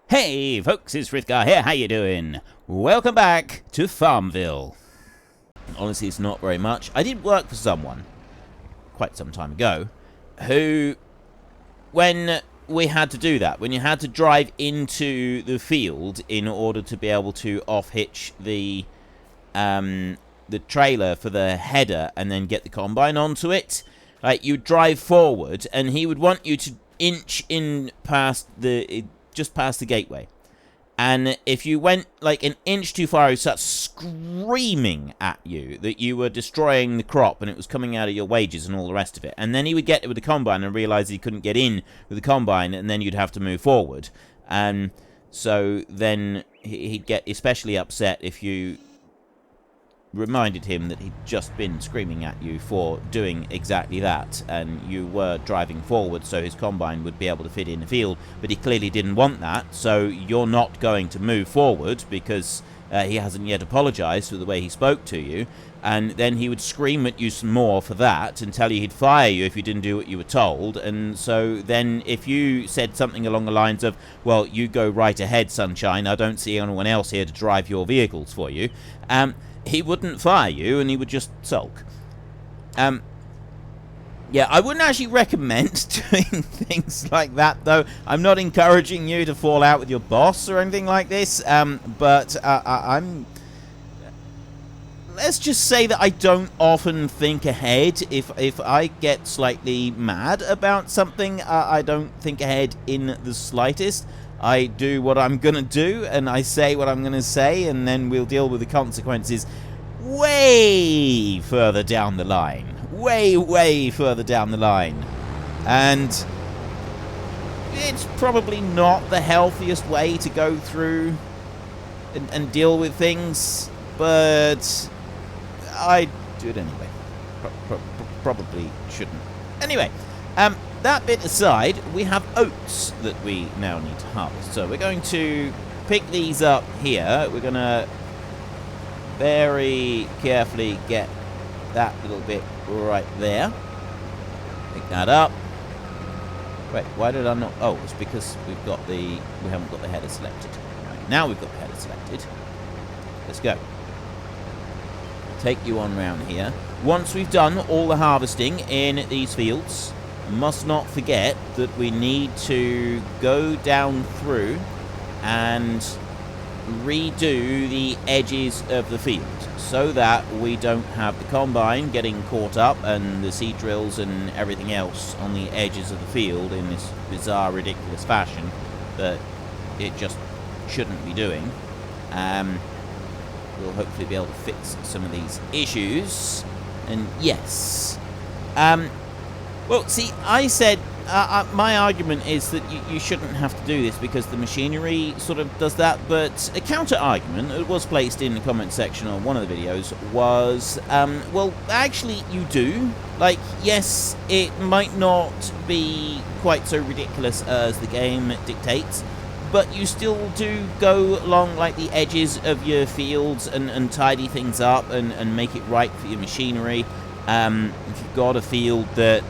Hey folks, it's Frithgar here, how you doing? Welcome back to Farmville. Honestly, it's not very much. I did work for someone, quite some time ago, who, when we had to do that, when you had to drive into the field in order to be able to off-hitch the trailer for the header and then get the combine onto it, like, you drive forward and he would want you to inch in past the... just past the gateway, and if you went like an inch too far, he starts screaming at you that you were destroying the crop and it was coming out of your wages and all the rest of it. And then he would get with the combine and realize he couldn't get in with the combine, and then you'd have to move forward. And so then he'd get especially upset if you reminded him that he'd just been screaming at you for doing exactly that, and you were driving forward so his combine would be able to fit in the field, but he clearly didn't want that, so you're not going to move forward because he hasn't yet apologized for the way he spoke to you. And then he would scream at you some more for that and tell you he'd fire you if you didn't do what you were told. And so then if you said something along the lines of, well, you go right ahead, sunshine, I don't see anyone else here to drive your vehicles for you, he wouldn't fire you, and he would just sulk. Yeah, I wouldn't actually recommend doing things like that, though. I'm not encouraging you to fall out with your boss or anything like this, but I'm... Let's just say that I don't often think ahead. If I get slightly mad about something, I don't think ahead in the slightest. I do what I'm going to do, and I say what I'm going to say, and then we'll deal with the consequences way further down the line. Way further down the line. And it's probably not the healthiest way to go through and deal with things, but I do it anyway. Probably shouldn't. Anyway, that bit aside, we have oats that we now need to harvest. So we're going to pick these up here. We're going to very carefully get that little bit right there. Pick that up. Wait, why did I not? Oh, it's because we haven't got the header selected. Right, now we've got the header selected. Let's go. Take you on round here. Once we've done all the harvesting in these fields, must not forget that we need to go down through and redo the edges of the field so that we don't have the combine getting caught up and the seed drills and everything else on the edges of the field in this bizarre, ridiculous fashion that it just shouldn't be doing. We'll hopefully be able to fix some of these issues. And yes, well, see, I said, my argument is that you shouldn't have to do this because the machinery sort of does that, but a counter-argument that was placed in the comment section on one of the videos was, well, actually, you do. Like, yes, it might not be quite so ridiculous as the game dictates, but you still do go along, like, the edges of your fields and tidy things up and make it right for your machinery. If you've got a field that,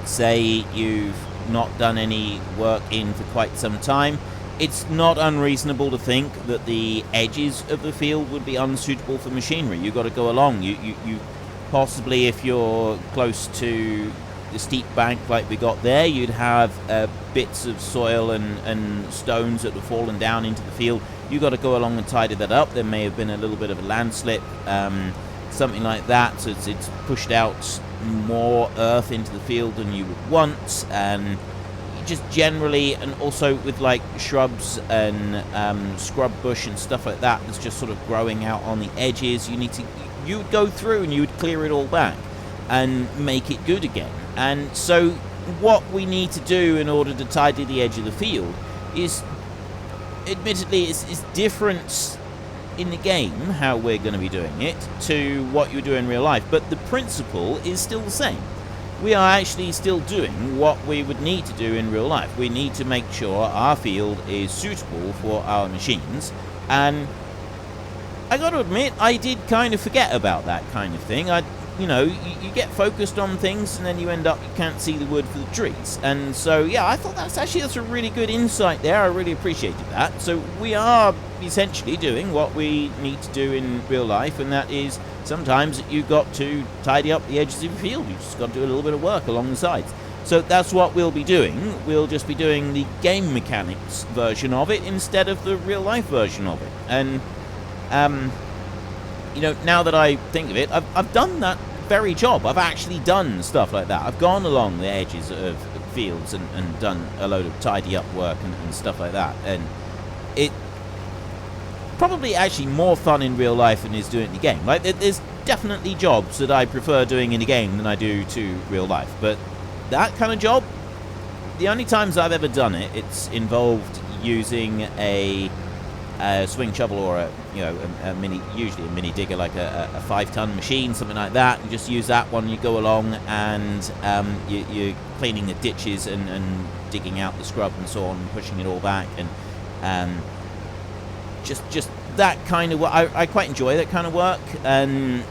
say, you've not done any work in for quite some time, it's not unreasonable to think that the edges of the field would be unsuitable for machinery. You've got to go along. You possibly, if you're close to the steep bank like we got there, you'd have bits of soil and stones that have fallen down into the field. You've got to go along and tidy that up. There may have been a little bit of a landslip, something like that, so it's pushed out more earth into the field than you would want, and just generally, and also with like shrubs and scrub bush and stuff like that that's just sort of growing out on the edges, you would go through and you would clear it all back and make it good again. And so what we need to do in order to tidy the edge of the field is, admittedly, is different in the game, how we're going to be doing it, to what you do in real life, but the principle is still the same. We are actually still doing what we would need to do in real life. We need to make sure our field is suitable for our machines, and I got to admit, I did kind of forget about that kind of thing. you know, you get focused on things and then you end up, you can't see the wood for the trees. And so, yeah, I thought that's a really good insight there. I really appreciated that. So we are essentially doing what we need to do in real life, and that is sometimes you've got to tidy up the edges of your field. You've just got to do a little bit of work along the sides. So that's what we'll be doing. We'll just be doing the game mechanics version of it instead of the real life version of it. And, you know, now that I think of it, I've done that very job. I've actually done stuff like that. I've gone along the edges of fields and done a load of tidy up work and stuff like that. And it probably actually more fun in real life than is doing it in the game. Like, there's definitely jobs that I prefer doing in a game than I do to real life. But that kind of job, the only times I've ever done it, it's involved using a swing shovel or usually a mini digger, like a 5-ton machine, something like that. You just use that one. You go along and you're cleaning the ditches and digging out the scrub and so on, and pushing it all back, and just that kind of work. I quite enjoy that kind of work, and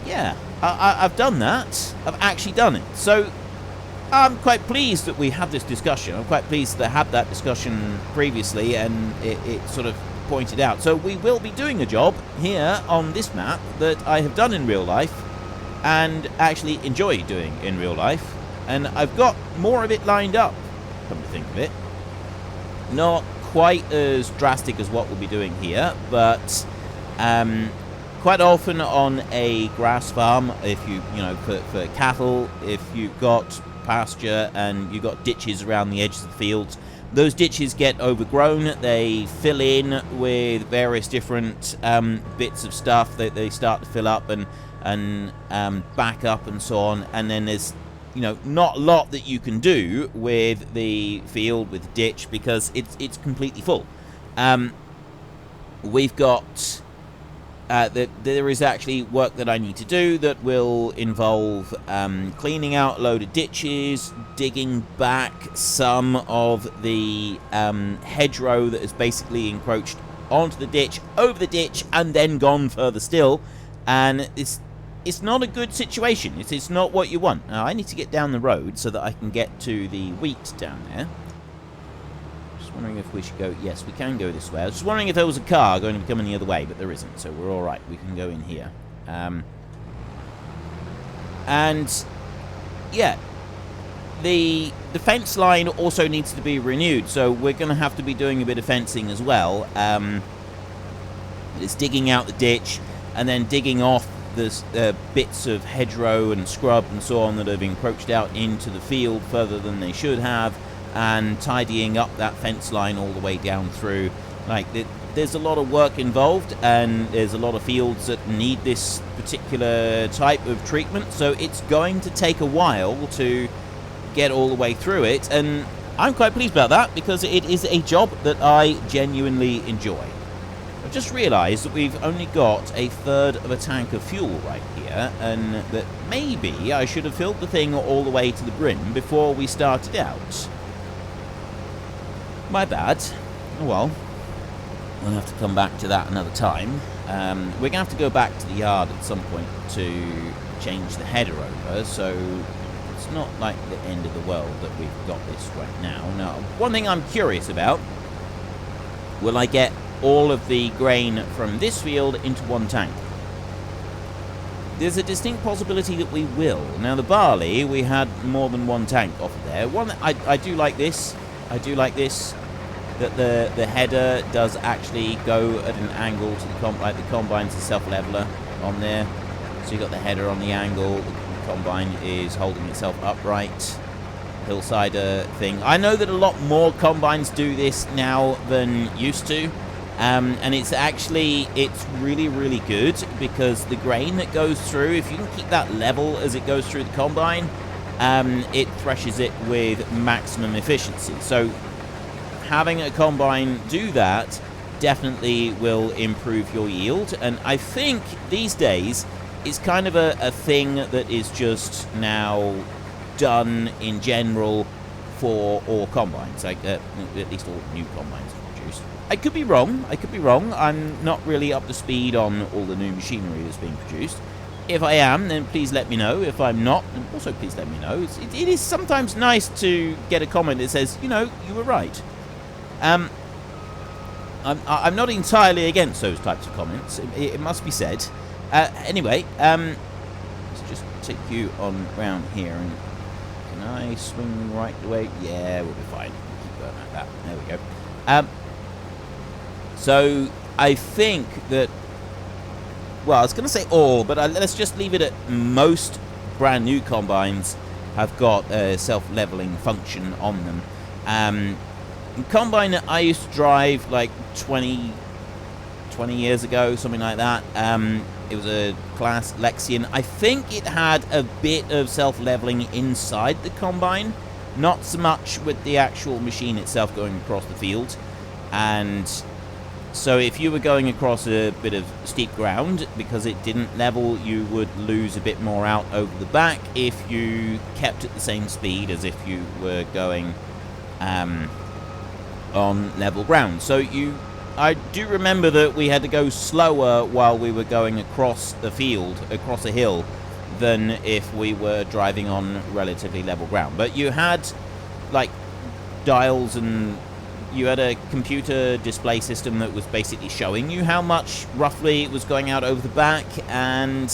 yeah, I've done that. I've actually done it. So I'm quite pleased that we had this discussion. I'm quite pleased to have that discussion previously, and it sort of pointed out. So we will be doing a job here on this map that I have done in real life and actually enjoy doing in real life. And I've got more of it lined up, come to think of it. Not quite as drastic as what we'll be doing here, but quite often on a grass farm, if you know, for cattle, if you've got pasture and you've got ditches around the edges of the fields, those ditches get overgrown. They fill in with various different bits of stuff that they start to fill up and back up and so on. And then there's, you know, not a lot that you can do with the field, with the ditch, because it's completely full. We've got there is actually work that I need to do that will involve cleaning out a load of ditches, digging back some of the hedgerow that is basically encroached onto the ditch, over the ditch, and then gone further still. And it's not a good situation. It's not what you want. Now, I need to get down the road so that I can get to the wheat down there. Wondering if we should go. Yes, we can go this way. I was just wondering if there was a car going to be coming the other way, but there isn't, so we're all right. We can go in here. And yeah, the fence line also needs to be renewed, so we're going to have to be doing a bit of fencing as well. It's digging out the ditch and then digging off the bits of hedgerow and scrub and so on that have encroached out into the field further than they should have, and tidying up that fence line all the way down through. Like, there's a lot of work involved, and there's a lot of fields that need this particular type of treatment, so it's going to take a while to get all the way through it, and I'm quite pleased about that because it is a job that I genuinely enjoy. I've just realised that we've only got a third of a tank of fuel right here, and that maybe I should have filled the thing all the way to the brim before we started out. My bad. Oh well. We'll have to come back to that another time. We're going to have to go back to the yard at some point to change the header over, so it's not like the end of the world that we've got this right now. Now, one thing I'm curious about, will I get all of the grain from this field into one tank? There's a distinct possibility that we will. Now, the barley, we had more than one tank off of there. I do like this. I do like this, that the header does actually go at an angle to the like the combine's a self-leveler on there. So you got the header on the angle, the combine is holding itself upright, hillside thing. I know that a lot more combines do this now than used to, and it's really, really good because the grain that goes through, if you can keep that level as it goes through the combine, it threshes it with maximum efficiency. So having a combine do that definitely will improve your yield, and I think these days it's kind of a thing that is just now done in general for all combines, like at least all new combines produced. I could be wrong. I'm not really up to speed on all the new machinery that's being produced. If I am, then please let me know. If I'm not, then also please let me know. It is sometimes nice to get a comment that says, you know, you were right. I'm not entirely against those types of comments. It must be said. Anyway, let's just take you on round here. And can I swing right away? Yeah, we'll be fine. Keep going like that. There we go. So I think that, well, I was going to say all, but let's just leave it at most brand new combines have got a self-leveling function on them. The combine that I used to drive like 20 years ago, something like that, it was a CLAAS Lexion. I think it had a bit of self-leveling inside the combine, not so much with the actual machine itself going across the field. And so if you were going across a bit of steep ground, because it didn't level, you would lose a bit more out over the back if you kept at the same speed as if you were going on level ground. So I do remember that we had to go slower while we were going across the field, across a hill, than if we were driving on relatively level ground. But you had like dials, and you had a computer display system that was basically showing you how much roughly it was going out over the back, and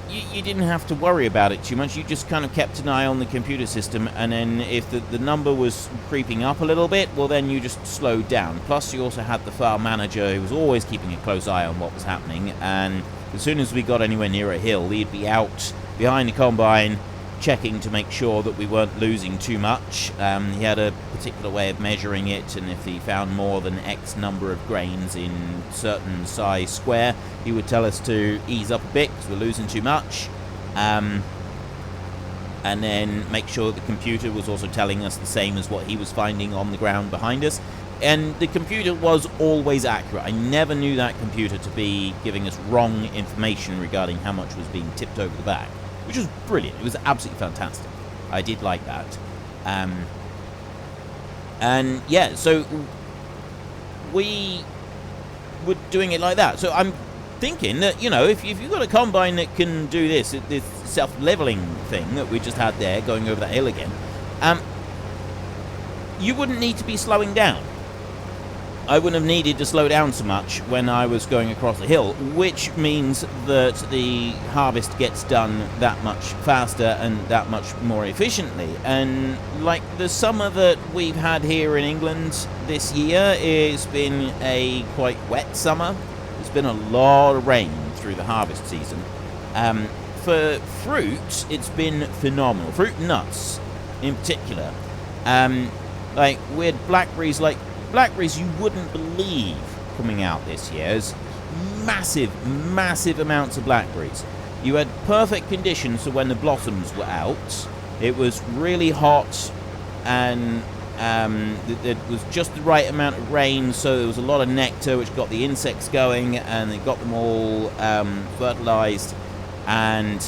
you didn't have to worry about it too much. You just kind of kept an eye on the computer system, and then if the number was creeping up a little bit, well, then you just slowed down. Plus, you also had the file manager who was always keeping a close eye on what was happening, and as soon as we got anywhere near a hill, he'd be out behind the combine checking to make sure that we weren't losing too much. He had a particular way of measuring it, and if he found more than X number of grains in certain size square, he would tell us to ease up a bit because we're losing too much. And then make sure that the computer was also telling us the same as what he was finding on the ground behind us. And the computer was always accurate. I never knew that computer to be giving us wrong information regarding how much was being tipped over the back, which was brilliant. It was absolutely fantastic. I did like that. And yeah, so we were doing it like that. So I'm thinking that, you know, if you've got a combine that can do this self-leveling thing that we just had there, going over that hill again, you wouldn't need to be slowing down. I wouldn't have needed to slow down so much when I was going across the hill, which means that the harvest gets done that much faster and that much more efficiently. And like the summer that we've had here in England this year, it's been a quite wet summer. There's been a lot of rain through the harvest season. For fruit, it's been phenomenal. Fruit and nuts in particular. Like we had blackberries you wouldn't believe coming out this year. There's massive amounts of blackberries. You had perfect conditions for when the blossoms were out. It was really hot, and it was just the right amount of rain, so there was a lot of nectar which got the insects going, and it got them all fertilized, and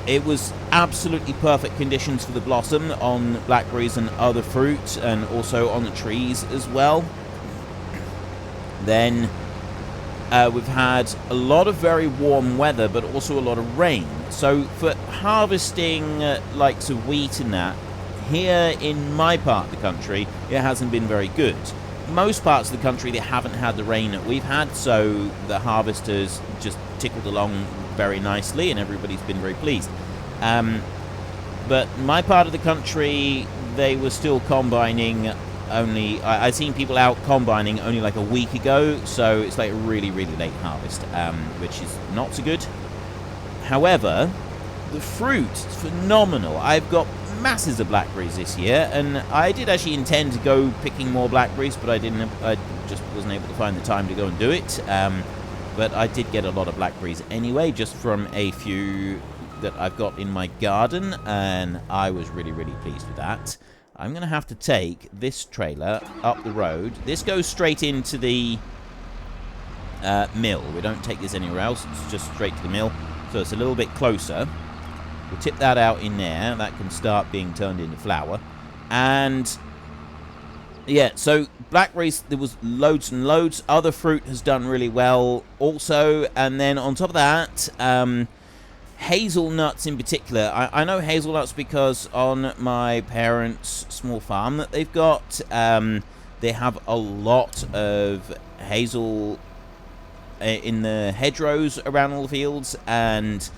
it was absolutely perfect conditions for the blossom on blackberries and other fruit, and also on the trees as well. Then we've had a lot of very warm weather, but also a lot of rain. So for harvesting likes of wheat and that, here in my part of the country, it hasn't been very good. Most parts of the country, they haven't had the rain that we've had, so the harvesters just tickled along very nicely, and everybody's been very pleased. But my part of the country, they were still combining only. I've seen people out combining only like a week ago, so it's like a really late harvest, which is not so good. However, the fruit is phenomenal. I've got masses of blackberries this year, and I did actually intend to go picking more blackberries, but I just wasn't able to find the time to go and do it. But I did get a lot of blackberries anyway, just from a few that I've got in my garden, and I was really pleased with that. I'm going to have to take this trailer up the road. This goes straight into the mill. We don't take this anywhere else. It's just straight to the mill, so it's a little bit closer. We'll tip that out in there. That can start being turned into flour. And Yeah, so blackberries, there was loads and loads. Other fruit has done really well also. And then on top of that, hazelnuts in particular. I know hazelnuts because on my parents' small farm that they've got, they have a lot of hazel in the hedgerows around all the fields, and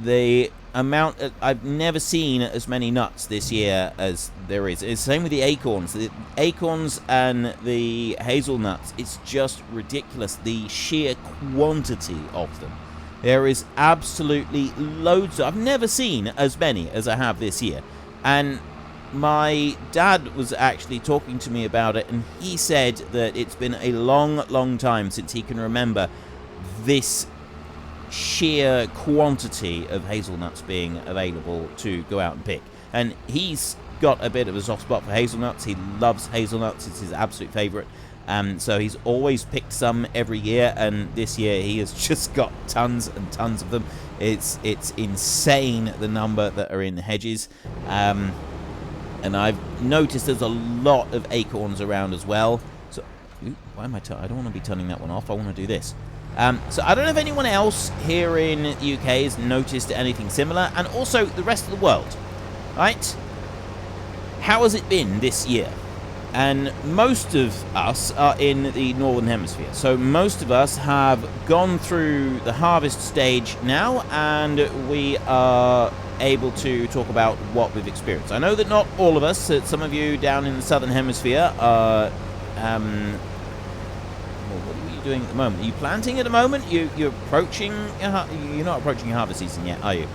the amount I've never seen as many nuts this year as there is. It's the same with the acorns. The acorns and the hazelnuts, it's just ridiculous, the sheer quantity of them. There is absolutely loads. I've never seen as many as I have this year. And my dad was actually talking to me about it, and he said that it's been a long, long time since he can remember this sheer quantity of hazelnuts being available to go out and pick. And he's got a bit of a soft spot for hazelnuts. He loves hazelnuts. It's his absolute favorite. So he's always picked some every year, and this year he has just got tons and tons of them. It's insane the number that are in the hedges. And I've noticed there's a lot of acorns around as well. So, why am I don't want to be turning that one off. I want to do this. So I don't know if anyone else here in the UK has noticed anything similar, and also the rest of the world, right? How has it been this year? And most of us are in the Northern Hemisphere, so most of us have gone through the harvest stage now, and we are able to talk about what we've experienced. I know that not all of us, some of you down in the Southern Hemisphere are... what are you doing at the moment? Are you planting at the moment? You're approaching... You're not approaching your harvest season yet, are you?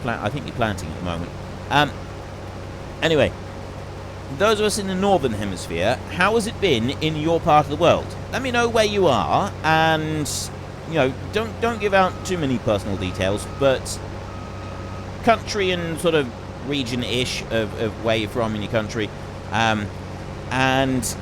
I think you're planting at the moment. Anyway, those of us in the Northern Hemisphere, how has it been in your part of the world? Let me know where you are, and, you know, don't give out too many personal details, but country and sort of region-ish of where you're from in your country, and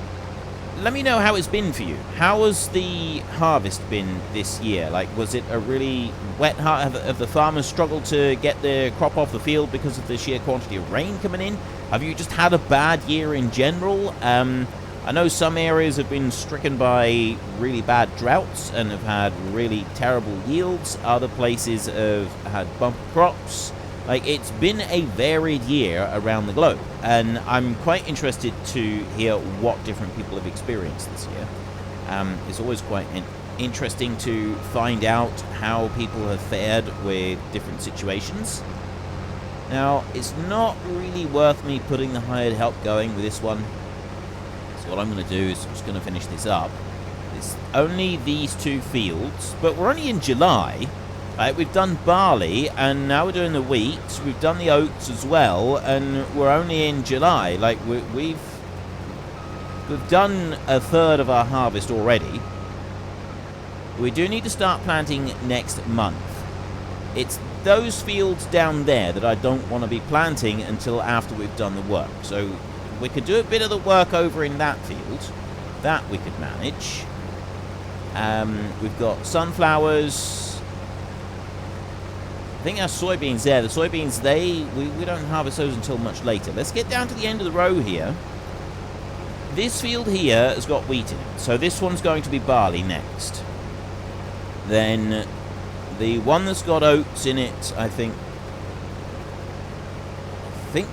let me know how it's been for you. How has the harvest been this year? Like, was it a really wet harvest? Have the farmers struggled to get their crop off the field because of the sheer quantity of rain coming in? Have you just had a bad year in general? I know some areas have been stricken by really bad droughts and have had really terrible yields. Other places have had bumper crops. Like, it's been a varied year around the globe, and I'm quite interested to hear what different people have experienced this year. It's always quite interesting to find out how people have fared with different situations. Now, it's not really worth me putting the hired help going with this one. So what I'm going to do is I'm just going to finish this up. It's only these two fields, but we're only in July. We've done barley, and now we're doing the wheat. We've done the oats as well, and we're only in July. Like, we've done a third of our harvest already. We do need to start planting next month. It's those fields down there that I don't want to be planting until after we've done the work. So we could do a bit of the work over in that field. That we could manage. We've got sunflowers. I think our soybeans there. The soybeans, we don't harvest those until much later. Let's get down to the end of the row here. This field here has got wheat in it, so this one's going to be barley next. Then the one that's got oats in it, I think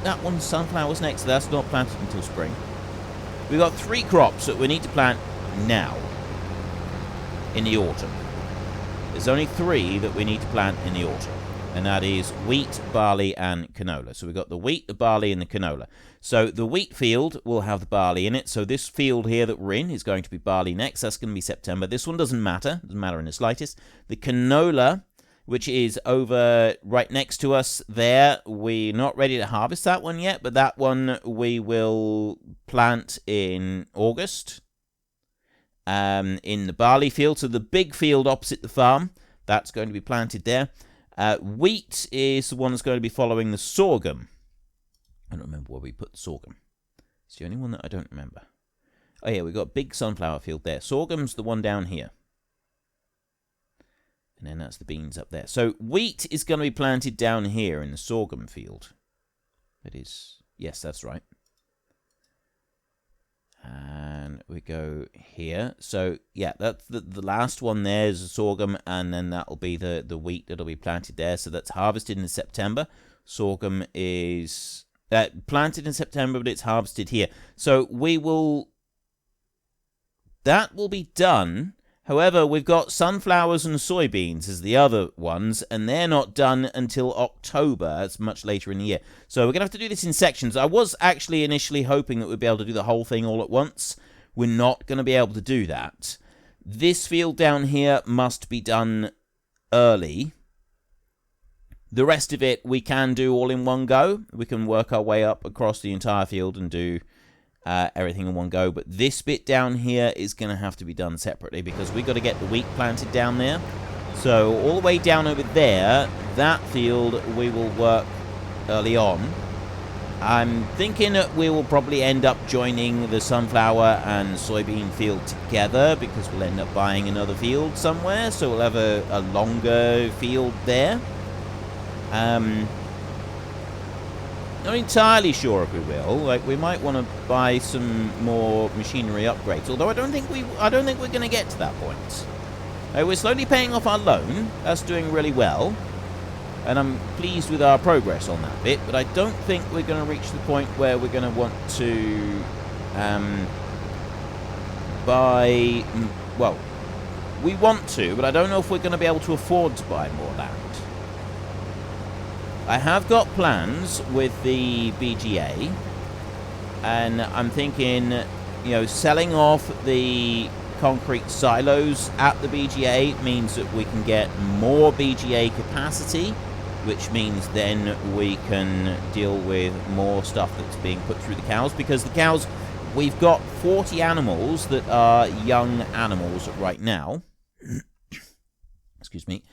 that one's sunflowers next. So that's not planted until spring. We've got 3 crops that we need to plant now in the autumn. There's only 3 that we need to plant in the autumn. And that is wheat, barley, and canola. So we've got the wheat, the barley, and the canola. So the wheat field will have the barley in it. So this field here that we're in is going to be barley next. That's going to be September. This one doesn't matter. Doesn't matter in the slightest. The canola, which is over right next to us there, we're not ready to harvest that one yet. But that one we will plant in August. In the barley field. So the big field opposite the farm, that's going to be planted there. Wheat is the one that's going to be following the sorghum. I don't remember where we put the sorghum. It's the only one that I don't remember. Oh yeah, we've got a big sunflower field there. Sorghum's the one down here. And then that's the beans up there. So wheat is going to be planted down here in the sorghum field. It is. Yes, that's right. And we go here. So, yeah, that's the last one there is a sorghum, and then that'll be the wheat that'll be planted there. So that's harvested in September. Sorghum is planted in September, but it's harvested here. So that will be done. However, we've got sunflowers and soybeans as the other ones, and they're not done until October. It's much later in the year. So we're going to have to do this in sections. I was actually initially hoping that we'd be able to do the whole thing all at once. We're not going to be able to do that. This field down here must be done early. The rest of it we can do all in one go. We can work our way up across the entire field and do everything in one go, but this bit down here is going to have to be done separately because we've got to get the wheat planted down there. So all the way down over there, that field we will work early on. I'm thinking that we will probably end up joining the sunflower and soybean field together because we'll end up buying another field somewhere, so we'll have a longer field there. Not entirely sure if we will. Like, we might want to buy some more machinery upgrades. Although I don't think we're going to get to that point. We're slowly paying off our loan. That's doing really well, and I'm pleased with our progress on that bit. But I don't think we're going to reach the point where we're going to want to buy. Well, we want to, but I don't know if we're going to be able to afford to buy more land. I have got plans with the BGA, and I'm thinking, selling off the concrete silos at the BGA means that we can get more BGA capacity, which means then we can deal with more stuff that's being put through the cows, because the cows, we've got 40 animals that are young animals right now. Excuse me.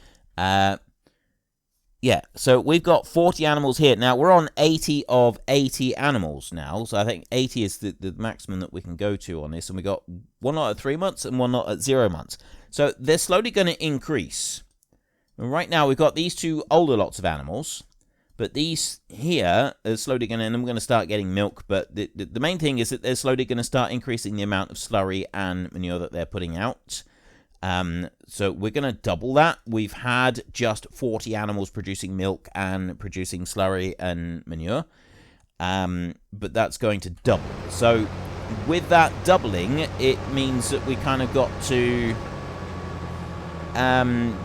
Yeah, so we've got 40 animals here. Now, we're on 80 of 80 animals now. So I think 80 is the maximum that we can go to on this. And we got one lot at 3 months and one lot at 0 months. So they're slowly going to increase. And right now, we've got these two older lots of animals. But these here are slowly going to, and we're going to start getting milk. But the main thing is that they're slowly going to start increasing the amount of slurry and manure that they're putting out. So we're going to double that. We've had just 40 animals producing milk and producing slurry and manure. But that's going to double. So with that doubling, it means that we kind of got to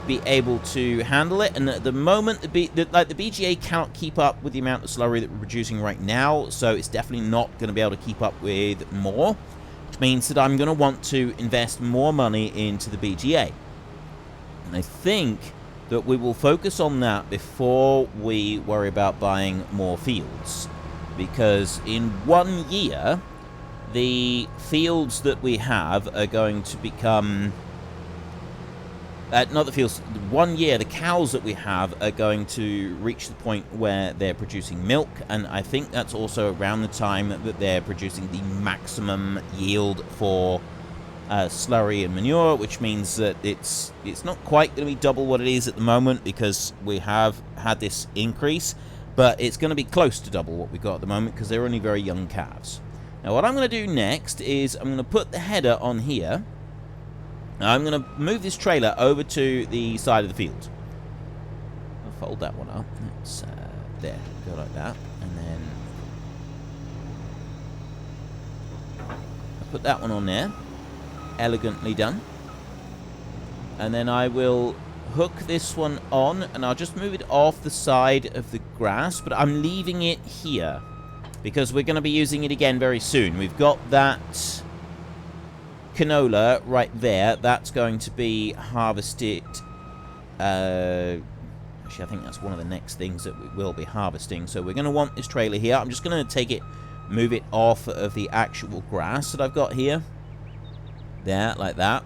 be able to handle it. And at the moment, the BGA cannot keep up with the amount of slurry that we're producing right now. So it's definitely not going to be able to keep up with more. Which means that I'm going to want to invest more money into the BGA. And I think that we will focus on that before we worry about buying more fields. Because in 1 year, the fields that we have are going to become... not the fields, 1 year, the cows that we have are going to reach the point where they're producing milk, and I think that's also around the time that they're producing the maximum yield for slurry and manure, which means that it's not quite going to be double what it is at the moment because we have had this increase, but it's going to be close to double what we've got at the moment because they're only very young calves. Now what I'm going to do next is I'm going to put the header on here. Now I'm going to move this trailer over to the side of the field. I'll fold that one up. Let's, there, go like that. And then I'll put that one on there. Elegantly done. And then I will hook this one on, and I'll just move it off the side of the grass, but I'm leaving it here because we're going to be using it again very soon. We've got that canola right there. That's going to be harvested. Actually, I think that's one of the next things that we will be harvesting. So we're going to want this trailer here. I'm just going to take it, move it off of the actual grass that I've got here. There, like that.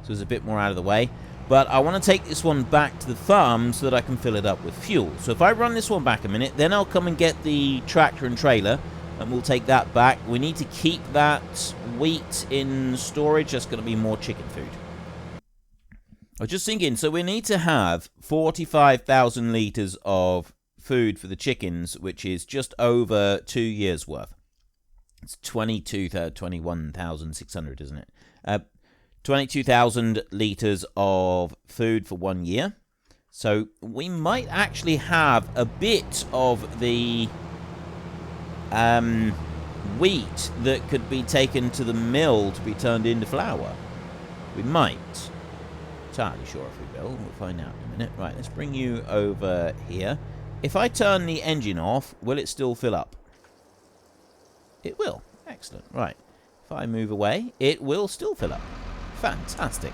So it's a bit more out of the way. But I want to take this one back to the farm so that I can fill it up with fuel. So if I run this one back a minute, then I'll come and get the tractor and trailer, and we'll take that back. We need to keep that wheat in storage. That's going to be more chicken food. I was just thinking, so we need to have 45,000 litres of food for the chickens, which is just over 2 years' worth. It's 21,600, isn't it? 22,000 litres of food for 1 year. So we might actually have a bit of the wheat that could be taken to the mill to be turned into flour. We might. Entirely sure if we will. We'll find out in a minute. Right, let's bring you over here. If I turn the engine off, will it still fill up? It will. Excellent. Right. If I move away, it will still fill up. Fantastic.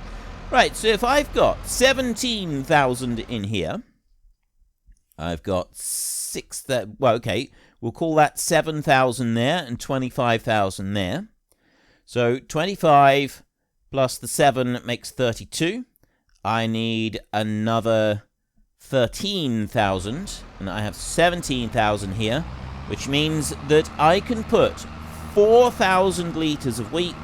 Right, so if I've got 17,000 in here, I've got 6,000, well, okay, we'll call that 7,000 there and 25,000 there. So 25 plus the 7 makes 32. I need another 13,000, and I have 17,000 here, which means that I can put 4,000 litres of wheat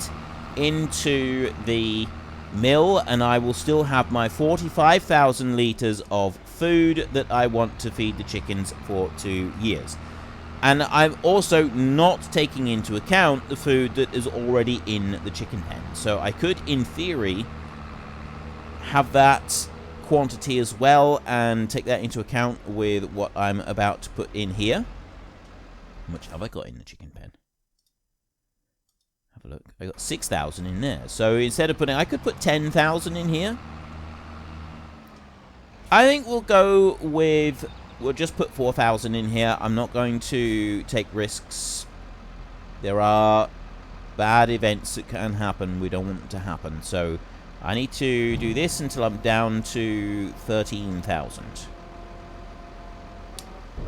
into the mill, and I will still have my 45,000 litres of food that I want to feed the chickens for 2 years. And I'm also not taking into account the food that is already in the chicken pen. So I could, in theory, have that quantity as well and take that into account with what I'm about to put in here. How much have I got in the chicken pen? Have a look. I got 6,000 in there. So instead of putting, I could put 10,000 in here. I think we'll go with, we'll just put 4,000 in here. I'm not going to take risks. There are bad events that can happen. We don't want them to happen. So I need to do this until I'm down to 13,000.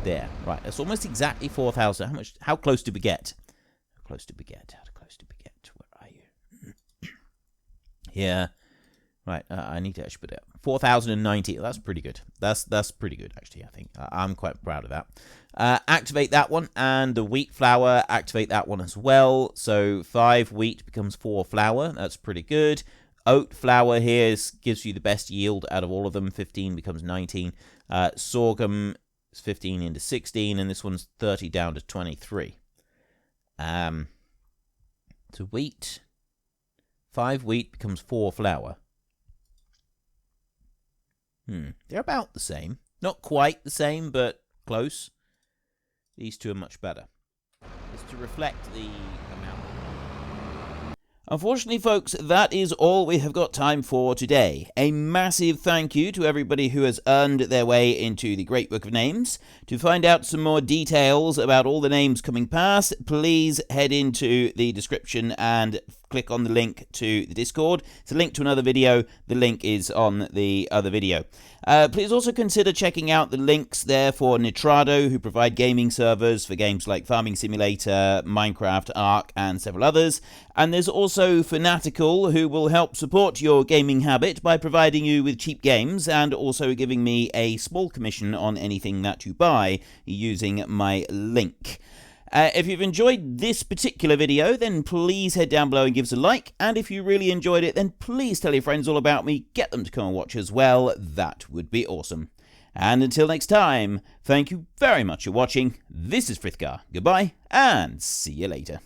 There. Right. That's almost exactly 4,000. How much? How close did we get? How close did we get? How close did we get? Where are you? Yeah. Right. I need to actually put it up. 4,090. That's pretty good. That's pretty good, actually, I think. I'm quite proud of that. Activate that one. And the wheat flour, activate that one as well. So 5 wheat becomes 4 flour. That's pretty good. Oat flour here gives you the best yield out of all of them. 15 becomes 19. Sorghum is 15 into 16, and this one's 30 down to 23. So wheat, 5 wheat becomes 4 flour. They're about the same. Not quite the same, but close. These two are much better. It's to reflect the amount. Unfortunately, folks, that is all we have got time for today. A massive thank you to everybody who has earned their way into the Great Book of Names. To find out some more details about all the names coming past, please head into the description and click on the link to the Discord. It's a link to another video. The link is on the other video. Please also consider checking out the links there for Nitrado, who provide gaming servers for games like Farming Simulator, Minecraft, Ark, and several others. And there's also Fanatical, who will help support your gaming habit by providing you with cheap games and also giving me a small commission on anything that you buy using my link. If you've enjoyed this particular video, then please head down below and give us a like. And if you really enjoyed it, then please tell your friends all about me. Get them to come and watch as well. That would be awesome. And until next time, thank you very much for watching. This is Frithgar. Goodbye, and see you later.